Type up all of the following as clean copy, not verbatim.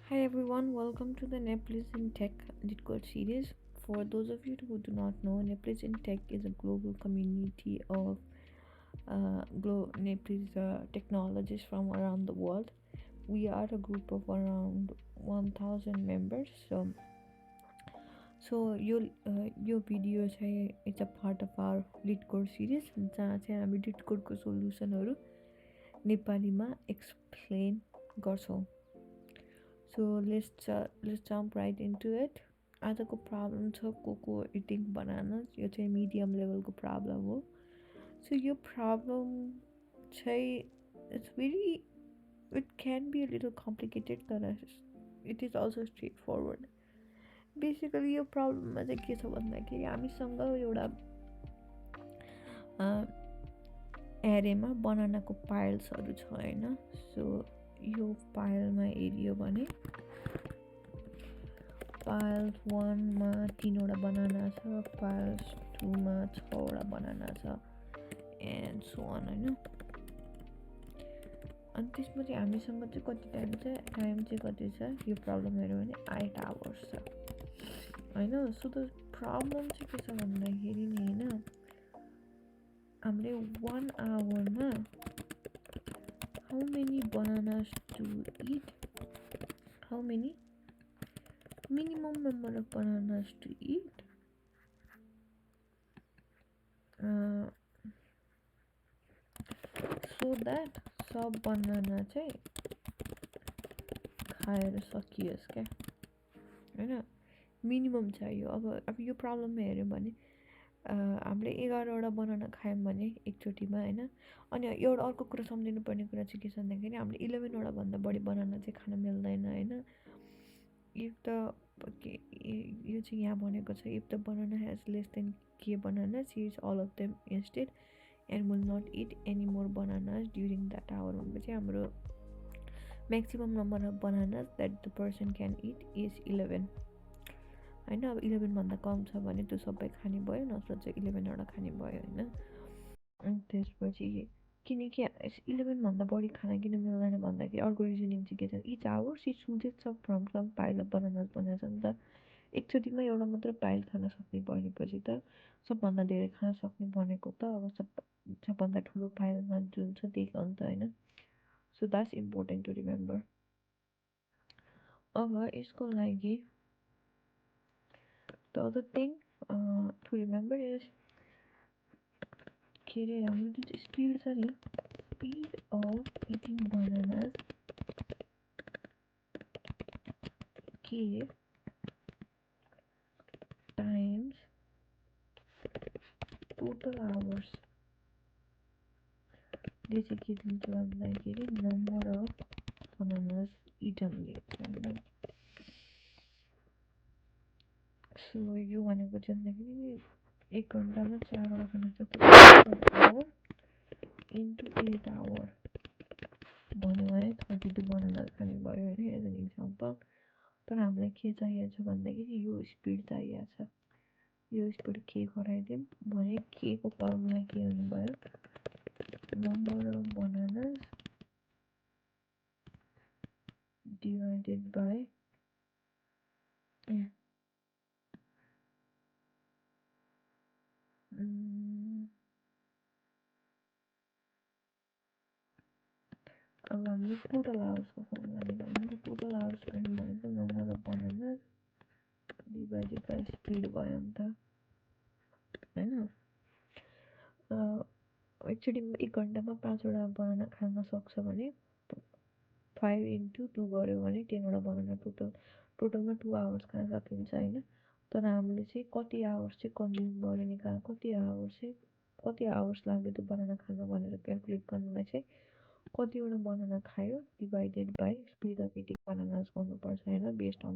Hi everyone, welcome to the Nepalese in Tech Lit Code series. For those of you who do not know, Nepalese in Tech is a global community of Nepalese technologists from around the world. We are a group of around 1000 members. यो video चाहिँ it's a part of our LeetCode series जहाँ चाहिँ हामी lead कोडको सोल्युसनहरू नेपालीमा explain गर्छौँ. So let's jump right into it. आजको problem छ Coca eating bananas. यो चाहिँ मिडियम लेभलको प्रब्लम हो. सो यो प्रब्लम चाहिँ it's very it can be a little complicated तर it is also straight forward. Basically यो प्रब्लममा चाहिँ के छ भन्दाखेरि हामीसँग एउटा एरेमा बनानाको पाइल्सहरू छ होइन. सो यो पाइलमा हेरियो भने पाइल्स 1 मा 3 वटा बनाना छ, पाइल्स 2 मा 6 वटा बनाना छ एन्ड सो अन होइन. अनि त्यसपछि हामीसँग चाहिँ कति टाइम चाहिँ कति छ यो प्रब्लम हेऱ्यो भने 8 आवर्स छ होइन. सो द प्रब्लम चाहिँ के छ भन्दाखेरि नि होइन, हामीले 1 आवरमा how many bananas to eat, how many minimum number of bananas to eat, so that सब बनाना चाहिँ खाएर सकियोस् क्या होइन. मिनिमम चाहियो. अब यो प्रब्लममा हेऱ्यो भने हामीले 11वटा बनाना खायौँ भने एकचोटिमा होइन. अनि एउटा अर्को कुरा सम्झिनु पर्ने कुरा चाहिँ के छ भन्दाखेरि हामीले 11वटा भन्दा बढी बनाना चाहिँ खान मिल्दैन होइन. इफ द यो चाहिँ यहाँ भनेको छ if the banana has less than k banana she eats all of them instead and will not eat any more bananas during that hour. भनेपछि हाम्रो maximum number of bananas that the person can eat is 11 होइन. अब 11भन्दा कम छ भने त्यो सबै खाने भयो, नत्र चाहिँ 11वटा खाने भयो होइन. अनि त्यसपछि किनकि 11भन्दा बढी खाना किन मिल्दैन भन्दाखेरि अर्को रिजनिङ चाहिँ के छ, each hours it selects of from some pile of bananas भनेको छ नि त. एकचोटिमा एउटा मात्र पाइल खान सक्ने भनेपछि त सबभन्दा धेरै खान सक्ने भनेको त अब सबभन्दा ठुलो पाइलमा जुन छ त्यही हो नि त होइन. So that's important to remember. अब यसको लागि the other thing to remember is के अरे हाम्रो जुन चाहिँ स्पिड छ नि, स्पिड अफ इटिङ बनानास के टाइम्स टोटल आवर्स. यो चाहिँ के दिन्छ भन्दाखेरि नम्बर अफ बनानास इटन होइन. सो यो भनेको चाहिँ भन्दाखेरि 1 घन्टामा 4वटा खान सक्छ इन्टु 8 आवर भन्यो भने 32 बनानास खाने भयो होइन एज एन इक्जाम्पल. तर हामीलाई के चाहिएको छ भन्दाखेरि यो स्पिड चाहिएको छ. यो स्पिड के गराइदिउँ भने के को फर्मुला के हुने भयो, number of bananas divided by अब हामीले टोटल आवर्सको फर्मुला निकाल्नु. टोटल आवर्स गर्नु भनेको number of bananas divided by speed भयो नि त होइन. एक्चुअली 1 घन्टामा 5वटा बनाना खान सक्छ भने 5 इन्टु 2 गऱ्यो भने 10वटा बनाना टोटलमा 2 आवर्स खान सकिन्छ होइन. तर हामीले चाहिँ कति आवर्स चाहिँ कन्ज्युम गर्यो निकाल्नु, कति आवर्स लाग्यो त्यो बनाना खान भनेर क्यालकुलेट गर्नुलाई चाहिँ कतिवटा बनाना खायो divided by speed of eating bananas गर्नुपर्छ होइन, based on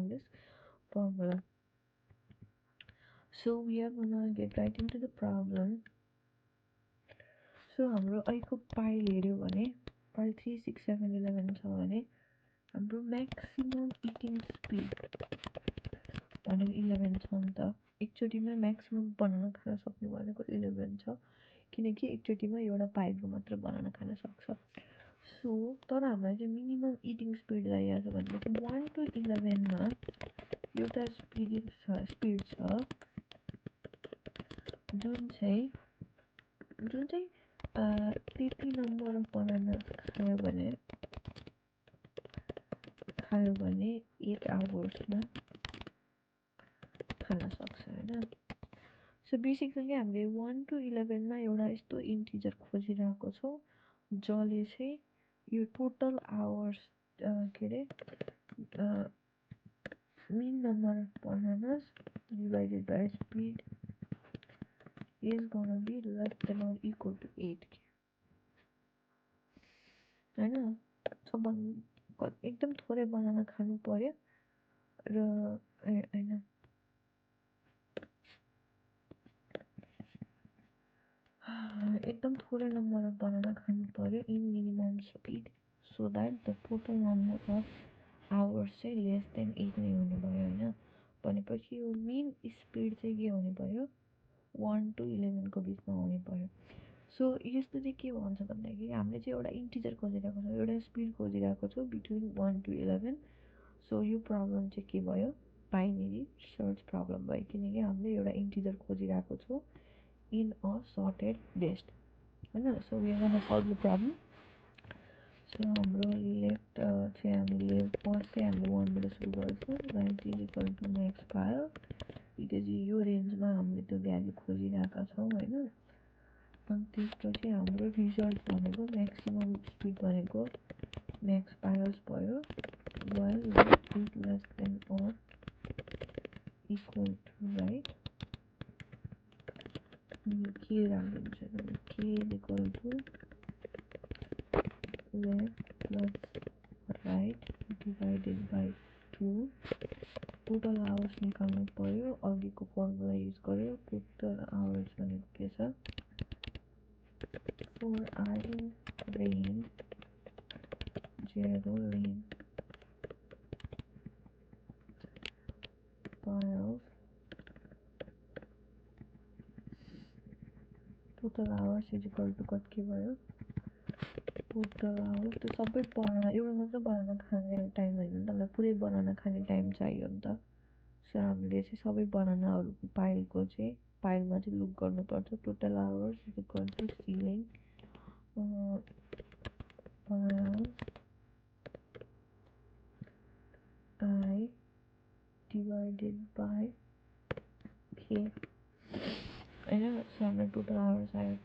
this formula. So we are gonna get right into the problem. So हाम्रो अहिलेको पाइल हेऱ्यो भने पाइल 3, 6, 7, 11 छ भने हाम्रो म्याक्सिमम इटिङ स्पिड भनेको 11 छ नि त. एकचोटिमा म्याक्सिमम बनाना खान सक्ने भनेको 11 छ किनकि एकचोटिमा एउटा पाइलको मात्र बनाना खान सक्छ. सो तर हामीलाई चाहिँ मिनिमम इटिङ स्पिड चाहिएको छ भनेपछि 1 to 11मा एउटा स्पिड छ जुन चाहिँ त्यति नम्बर अफ बनाना खायो भने 8 आवर्समा खान सक्छ होइन। सो बेसिकली हामीले 1 to 11मा एउटा यस्तो इन्टिजर खोजिरहेको छौँ जसले चाहिँ यो टोटल आवर्स के अरे mean number of bananas divided by speed is gonna be less than or equal to 8 होइन। एकदम थोरै बनाना खानु पर्यो र होइन एकदम थोरै नम्बर अफ बनाना खानु पर्यो in minimum speed so that the total number of hours चाहिँ लेस देन 8 नै हुने भयो होइन। भनेपछि यो मेन स्पिड चाहिँ के हुने भयो 1 to 11को बिचमा हुने भयो। सो यस्तो चाहिँ के भन्छ भन्दाखेरि हामीले चाहिँ एउटा इन्टिजर खोजिरहेको छौँ एउटा स्पिड खोजिरहेको छौँ बिट्विन 1 to 11। सो यो प्रब्लम चाहिँ के भयो बाइनेरी सर्च प्रब्लम भयो किनकि हामीले एउटा इन्टिजर खोजिरहेको छौँ इन अ सर्टेड लिस्ट होइन। So we are gonna solve the problem. So हाम्रो लेफ्ट चाहिँ हामीले फर्स्ट चाहिँ हामीले 1बाट सुरु गर्छौँ right is equal to next पायो बिकज यो रेन्जमा हामीले त्यो भ्यालु खोजिरहेका छौँ होइन। अनि त्यसपछि हाम्रो रिजल्ट भनेको म्याक्सिमम स्पिड भनेको म्याक्स पायोस् भयो while is less than or equal to right के राखिदिन्छ भने के equal to left plus right divided by 2 total hours निकाल्नु पर्यो अघिको फर्मुला युज गर्यो टोटल आवर्स भनेको के छ 4 I rain 0 rain piles total hours is equal to कति भयो total hours त्यो सबै बनाना एउटा मात्र बनाना खाने टाइम होइन नि त पुरै बनाना खाने टाइम चाहियो नि त। सो हामीले चाहिँ सबै बनानाहरू पाइलको चाहिँ पाइलमा चाहिँ लुक गर्नुपर्छ total hours is equal to ceiling I divided by k होइन। सो हाम्रो टोटल आवर्स आयो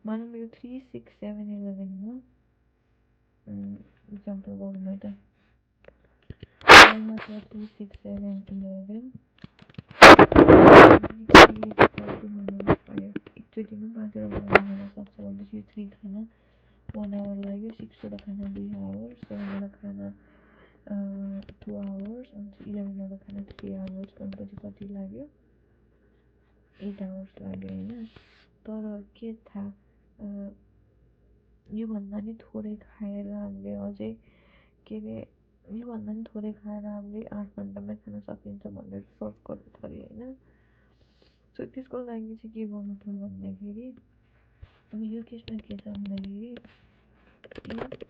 मानौँ यो 3 6 7 11मा इक्जाम्पल गरौँ है त 3 6 7 11 एकचोटिमा 5वटा बनाउन सक्छ भनेपछि यो 3 खाना 1 आवर लाग्यो 6वटा खाना 2 आवर्स 7वटा खाना 2 आवर्स अनि 11वटा खाना 3 आवर्स भनेपछि कति लाग्यो 8 आवर्स लाग्यो होइन। तर के थाहा योभन्दा नि थोरै खाएर हामीले अझै के अरे योभन्दा नि थोरै खाएर हामीले 8 घन्टामै खान सकिन्छ भनेर सर्च गर्नु पऱ्यो होइन। सो त्यसको लागि चाहिँ के गर्नु पर्यो भन्दाखेरि अब यो केसमा के छ भन्दाखेरि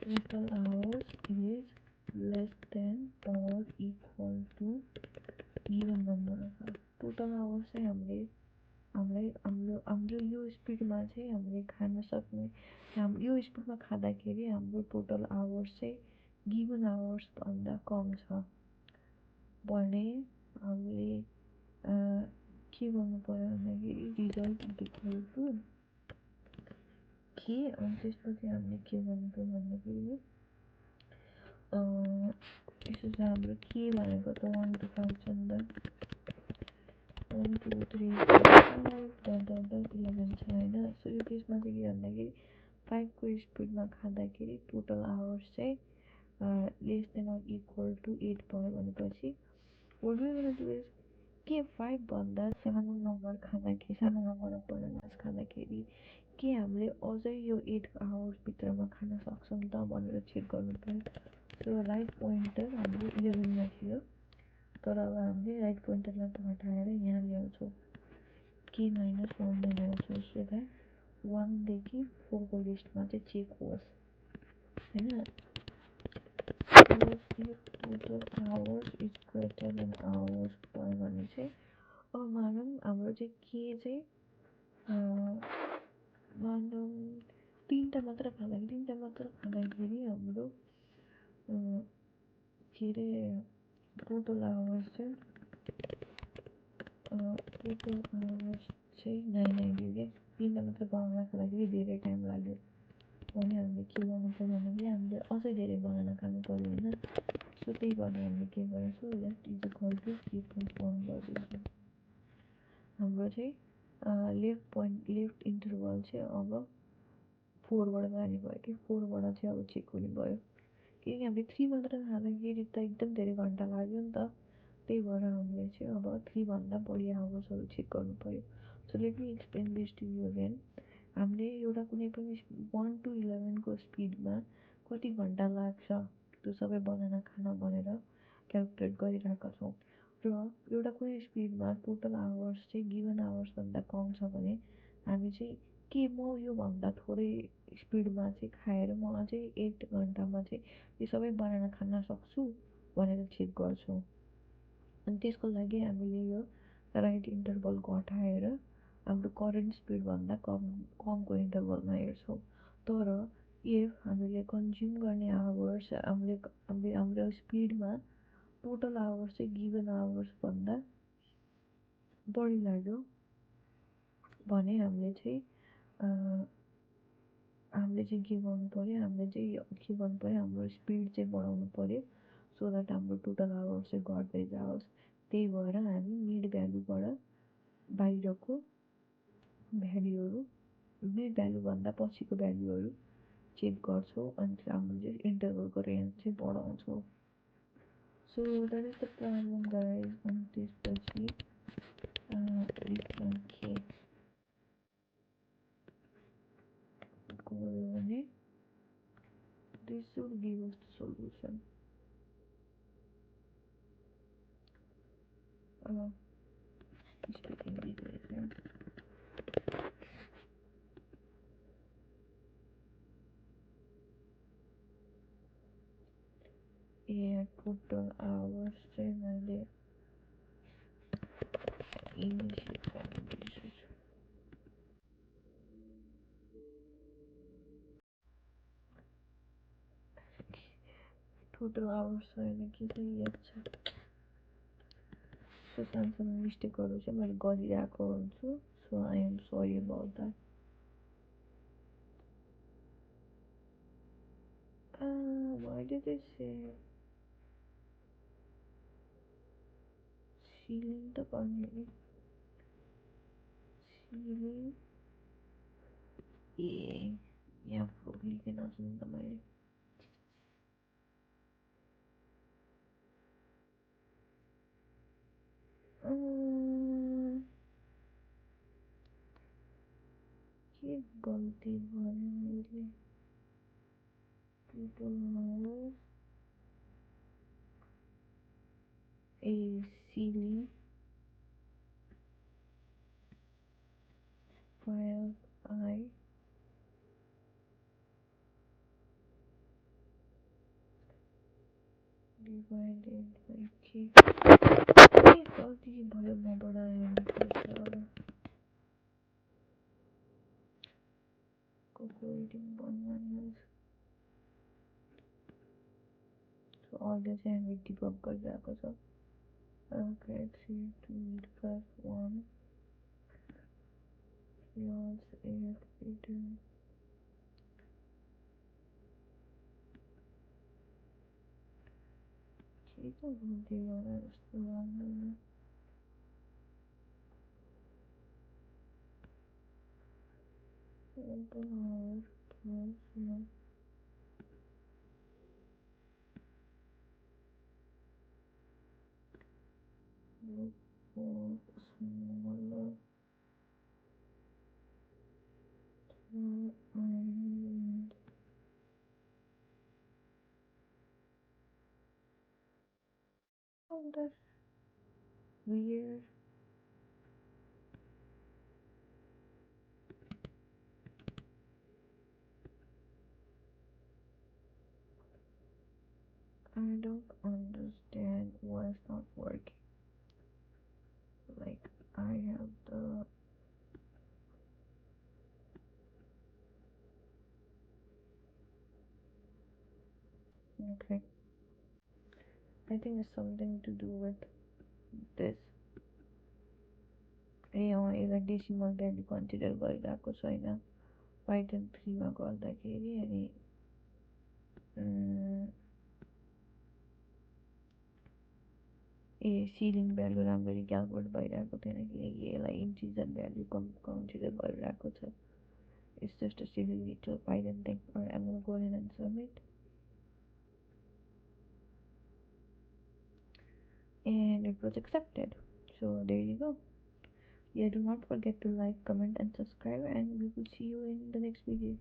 total hours is less than or equal to given number of total hours चाहिँ हामीलाई हाम्रो यो स्पिडमा चाहिँ हामीले खान सक्ने यो स्पिडमा खाँदाखेरि हाम्रो टोटल आवर्स चाहिँ गिभन आवर्स भन्दा कम छ भने हामीले के गर्नु पर्यो भन्दाखेरि रिजल्ट इक्वल टु के अनि त्यसपछि हामीले के गर्नु पर्यो भन्दाखेरि यसो चाहिँ हाम्रो के भनेको त 1 to 5 छ नि त 1 2 3 4 5 11 छ होइन। सो यो केसमा चाहिँ के भन्दाखेरि 5को स्पिडमा खाँदाखेरि टोटल आवर्स चाहिँ less than or equal to 8 भयो भनेपछि के 5 भन्दा सानो नम्बर खाँदाखेरि सानो नम्बर अफ बनानास खाँदाखेरि के हामीले अझै यो 8 आवर्सभित्रमा खान सक्छौँ त भनेर चेक गर्नु पर्यो। सो राइट पोइन्टर हाम्रो 11मा थियो तर अब हामीले राइट पोइन्टरलाई हटाएर यहाँ ल्याउँछौँ के -1 ल्याउँछौँ सो द्याट 1 देखि 4को लिस्टमा चाहिँ चेक होस्। होइन total hours is greater than hours भयो भने चाहिँ अब मानौँ हाम्रो चाहिँ के चाहिँ मानौँ तिनवटा मात्र खाँदाखेरि हाम्रो के अरे टोटल आवर्स चाहिँ 990 के तिनवटा मात्र बनाउनको लागि धेरै टाइम लाग्यो भने हामीले के गर्नु पऱ्यो भने हामीले अझै धेरै बनाएर खानु पऱ्यो होइन सो त्यही भएर हामीले के गर्छौँ लेफ्ट इज इक्वल टु 3.1 गरिदिन्छौँ हाम्रो चाहिँ लेफ्ट इन्टरभल चाहिँ अब 4बाट जाने भयो कि 4बाट चाहिँ अब चेक हुने भयो किनकि हामीले 3 मात्र खाँदाखेरि त एकदम धेरै घन्टा लाग्यो नि त त्यही भएर हामीले चाहिँ अब 3भन्दा बढी आवर्सहरू चेक गर्नु पऱ्यो so let me explain this to you again हामीले एउटा कुनै पनि 1 to 11को स्पिडमा कति घन्टा लाग्छ त्यो सबै बनाना खाना भनेर क्यालकुलेट गरिरहेका छौँ र एउटा कुनै स्पिडमा टोटल आवर्स चाहिँ गिभन आवर्सभन्दा कम छ भने हामी चाहिँ के म योभन्दा थोरै स्पिडमा चाहिँ खाएर म अझै 8 घन्टामा चाहिँ यो सबै बनाना खान सक्छु भनेर चेक गर्छौँ अनि त्यसको लागि हामीले यो राइट इन्टरभल घटाएर हाम्रो करेन्ट स्पिडभन्दा कमको इन्टरभलमा हेर्छौँ तर इफ हामीले कन्ज्युम गर्ने आवर्स हाम्रो स्पिडमा टोटल आवर्स चाहिँ गिभन आवर्सभन्दा बढी लाग्यो भने हामीले चाहिँ के गर्नु पऱ्यो के गर्नु पऱ्यो हाम्रो स्पिड चाहिँ बढाउनु पऱ्यो सो द्याट हाम्रो टोटल आवर्स चाहिँ घट्दै जाओस् त्यही भएर हामी मिड भ्यालुबाट बाहिरको भ्यालुहरू मिड भ्यालुभन्दा पछिको भ्यालुहरू चेक गर्छौँ अनि हाम्रो चाहिँ इन्टरभलको रेन्ज चाहिँ बढाउँछौँ so that is the problem guys अनि त्यसपछि के गऱ्यो भने this should give us the solution speaking details total hours चाहिँ मैले total hours अहिले के चाहिँ याद छ सो सानसानो मिस्टेकहरू चाहिँ मैले गरिरहेको हुन्छु so I am sorry about that why did they say ceiling त पर्ने नि ceiling यहाँ लेखेन सुन्नु त मैले के गल्ती गरेँ मैले total hours ceiling file I divided by k के गल्ती भयो मबाट आयो calculating 1 so अहिले चाहिँ हामी डिबग गरिरहेको छ okay 3 2 plus 1 plus 8 8 के त गल्ती गरेँ जस्तो लाग्दैन total hours plus smaller that's weird I don't understand why it's not working. Like, I have the. Okay. I think it's something to do with this. यहाँ यसलाई डेसिमल भ्यालु कन्सिडर गरिरहेको छैन पाइथन 3 मा गर्दाखेरि अनि सिलिङ भ्यालु राम्ररी calculate भइरहेको थिएन किनकि यसलाई इन्टिजर भ्यालु कन्सिडर गरिरहेको छ. It's just a silly little Python thing. Alright, I'm gonna go ahead and submit. And it was accepted. So there you go. Yeah, do not forget to like, comment, and subscribe, and we will see you in the next video.